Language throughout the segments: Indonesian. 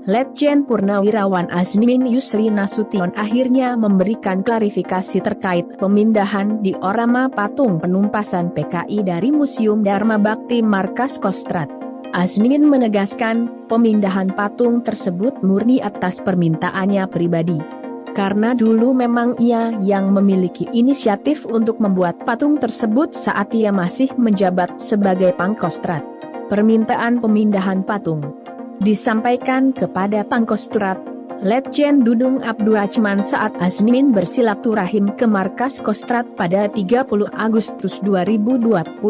Letjen Purnawirawan Azmin Yusri Nasution akhirnya memberikan klarifikasi terkait pemindahan diorama patung penumpasan PKI dari Museum Dharma Bakti Markas Kostrad. Azmin menegaskan, pemindahan patung tersebut murni atas permintaannya pribadi. Karena dulu memang ia yang memiliki inisiatif untuk membuat patung tersebut saat ia masih menjabat sebagai Pangkostrat. Permintaan pemindahan patung disampaikan kepada Pangkostrat Letjen Dudung Abdurrahman saat Azmin bersilaturahim ke Markas Kostrad pada 30 Agustus 2021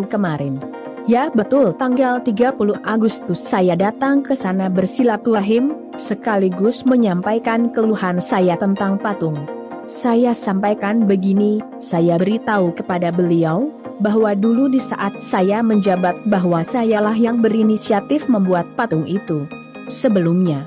kemarin. Ya betul, tanggal 30 Agustus saya datang ke sana bersilaturahim, sekaligus menyampaikan keluhan saya tentang patung. Saya sampaikan begini, saya beritahu kepada beliau, bahwa dulu di saat saya menjabat bahwa sayalah yang berinisiatif membuat patung itu. Sebelumnya,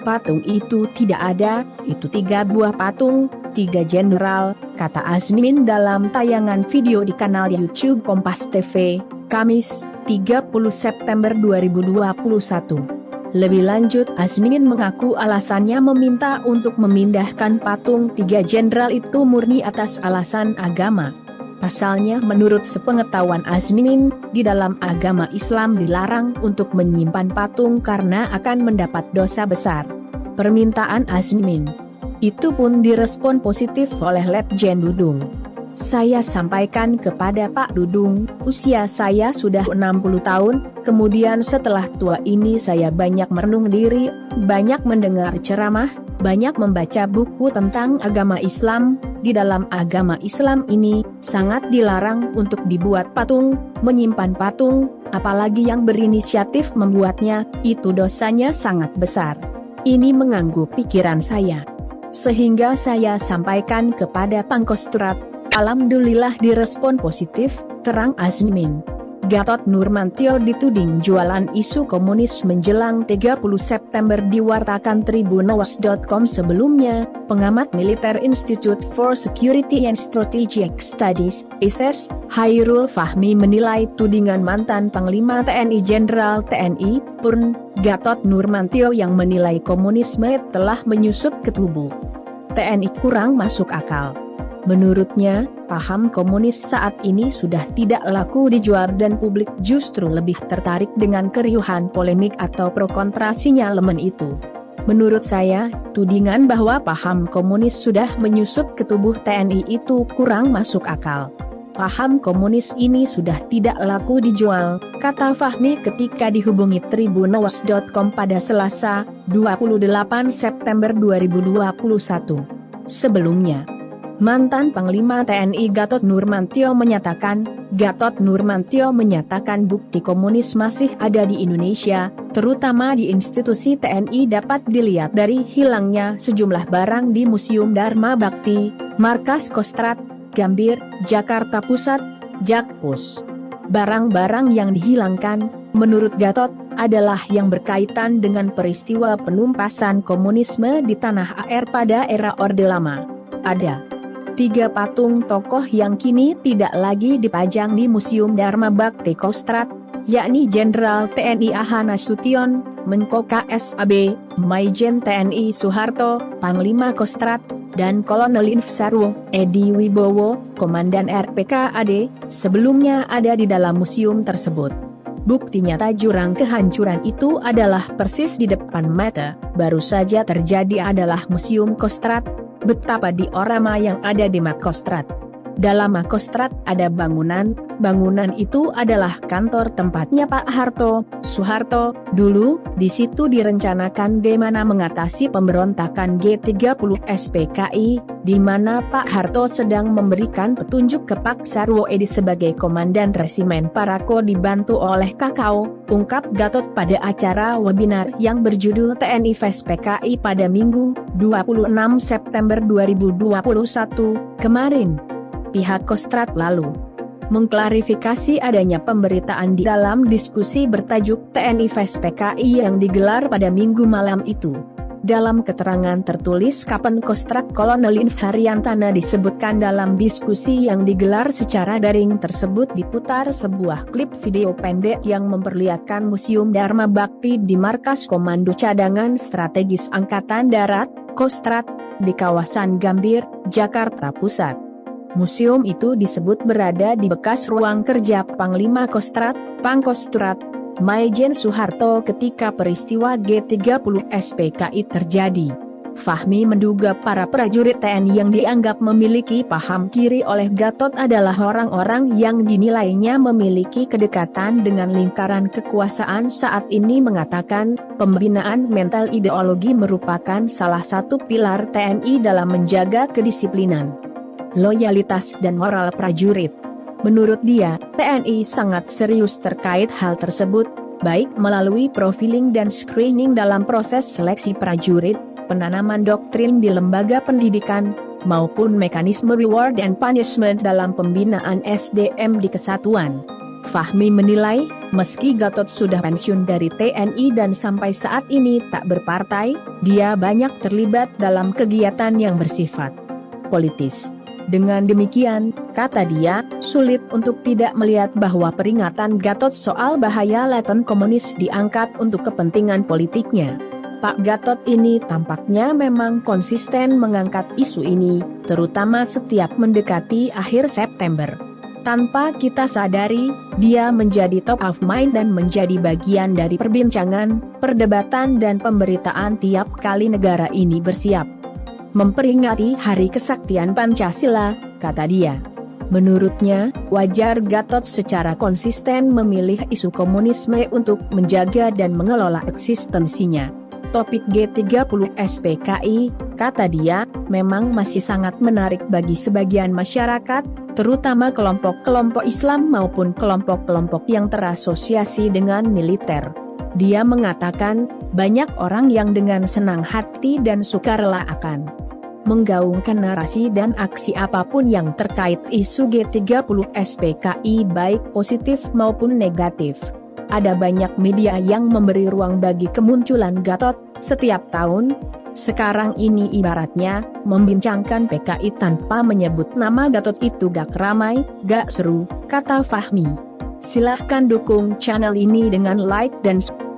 patung itu tidak ada, itu 3 buah patung, 3 jenderal, kata Azmin dalam tayangan video di kanal YouTube Kompas TV, Kamis, 30 September 2021. Lebih lanjut, Azmin mengaku alasannya meminta untuk memindahkan patung 3 jenderal itu murni atas alasan agama. Pasalnya menurut sepengetahuan Azmin, di dalam agama Islam dilarang untuk menyimpan patung karena akan mendapat dosa besar. Permintaan Azmin itu pun direspon positif oleh Letjen Dudung. Saya sampaikan kepada Pak Dudung, usia saya sudah 60 tahun, kemudian setelah tua ini saya banyak merenung diri, banyak mendengar ceramah, banyak membaca buku tentang agama Islam. Di dalam agama Islam ini, sangat dilarang untuk dibuat patung, menyimpan patung, apalagi yang berinisiatif membuatnya, itu dosanya sangat besar. Ini mengganggu pikiran saya. Sehingga saya sampaikan kepada Pangkostrat. Alhamdulillah direspon positif, terang Azmin. Gatot Nurmantio dituding jualan isu komunis menjelang 30 September diwartakan Tribunawas.com. Sebelumnya, pengamat Military Institute for Security and Strategic Studies, ISS, Hairul Fahmi menilai tudingan mantan Panglima TNI Jenderal TNI, Purn, Gatot Nurmantio yang menilai komunisme telah menyusup ke tubuh TNI kurang masuk akal. Menurutnya, paham komunis saat ini sudah tidak laku dijual dan publik justru lebih tertarik dengan keriuhan polemik atau pro kontra sinyalemen itu. Menurut saya, tudingan bahwa paham komunis sudah menyusup ke tubuh TNI itu kurang masuk akal. Paham komunis ini sudah tidak laku dijual, kata Fahmi ketika dihubungi Tribunawas.com pada Selasa, 28 September 2021. Sebelumnya, mantan Panglima TNI Gatot Nurmantio menyatakan bukti komunis masih ada di Indonesia, terutama di institusi TNI dapat dilihat dari hilangnya sejumlah barang di Museum Dharma Bakti, Markas Kostrad, Gambir, Jakarta Pusat, Jakpus. Barang-barang yang dihilangkan, menurut Gatot, adalah yang berkaitan dengan peristiwa penumpasan komunisme di tanah AR pada era Orde Lama. Ada 3 patung tokoh yang kini tidak lagi dipajang di Museum Dharma Bakti Kostrad, yakni Jenderal TNI AH Nasution, Menko KSAB, Maijen TNI Soeharto, Panglima Kostrad, dan Kolonel Infsarwo Edi Wibowo, Komandan RPKAD, sebelumnya ada di dalam museum tersebut. Bukti nyata jurang kehancuran itu adalah persis di depan mata, baru saja terjadi adalah Museum Kostrad. Betapa diorama yang ada di Makostrad. Dalam Makostrad ada bangunan itu adalah kantor tempatnya Pak Harto, Soeharto. Dulu, di situ direncanakan bagaimana mengatasi pemberontakan G30 SPKI, di mana Pak Harto sedang memberikan petunjuk ke Pak Sarwo Edi sebagai Komandan Resimen Parako dibantu oleh Kakao, ungkap Gatot pada acara webinar yang berjudul TNI vs PKI pada Minggu, 26 September 2021, kemarin. Pihak Kostrad lalu mengklarifikasi adanya pemberitaan di dalam diskusi bertajuk TNI vs PKI yang digelar pada Minggu malam itu. Dalam keterangan tertulis Kapen Kostrat Kolonel Inf Haryantana disebutkan dalam diskusi yang digelar secara daring tersebut diputar sebuah klip video pendek yang memperlihatkan Museum Dharma Bakti di Markas Komando Cadangan Strategis Angkatan Darat, Kostrat, di kawasan Gambir, Jakarta Pusat. Museum itu disebut berada di bekas ruang kerja Panglima Kostrat, Pangkostrat, Maijen Soeharto ketika peristiwa G30 SPKI terjadi. Fahmi menduga para prajurit TNI yang dianggap memiliki paham kiri oleh Gatot adalah orang-orang yang dinilainya memiliki kedekatan dengan lingkaran kekuasaan saat ini mengatakan, pembinaan mental ideologi merupakan salah satu pilar TNI dalam menjaga kedisiplinan, loyalitas dan moral prajurit. Menurut dia, TNI sangat serius terkait hal tersebut, baik melalui profiling dan screening dalam proses seleksi prajurit, penanaman doktrin di lembaga pendidikan, maupun mekanisme reward and punishment dalam pembinaan SDM di kesatuan. Fahmi menilai, meski Gatot sudah pensiun dari TNI dan sampai saat ini tak berpartai, dia banyak terlibat dalam kegiatan yang bersifat politis. Dengan demikian, kata dia, sulit untuk tidak melihat bahwa peringatan Gatot soal bahaya laten komunis diangkat untuk kepentingan politiknya. Pak Gatot ini tampaknya memang konsisten mengangkat isu ini, terutama setiap mendekati akhir September. Tanpa kita sadari, dia menjadi top of mind dan menjadi bagian dari perbincangan, perdebatan dan pemberitaan tiap kali negara ini bersiap memperingati Hari Kesaktian Pancasila, kata dia. Menurutnya, wajar Gatot secara konsisten memilih isu komunisme untuk menjaga dan mengelola eksistensinya. Topik G30 SPKI, kata dia, memang masih sangat menarik bagi sebagian masyarakat, terutama kelompok-kelompok Islam maupun kelompok-kelompok yang terasosiasi dengan militer. Dia mengatakan, banyak orang yang dengan senang hati dan sukarela akan menggaungkan narasi dan aksi apapun yang terkait isu G30 SPKI baik positif maupun negatif. Ada banyak media yang memberi ruang bagi kemunculan Gatot setiap tahun. Sekarang ini ibaratnya membincangkan PKI tanpa menyebut nama Gatot itu gak ramai, gak seru, kata Fahmi. Silahkan dukung channel ini dengan like dan subscribe.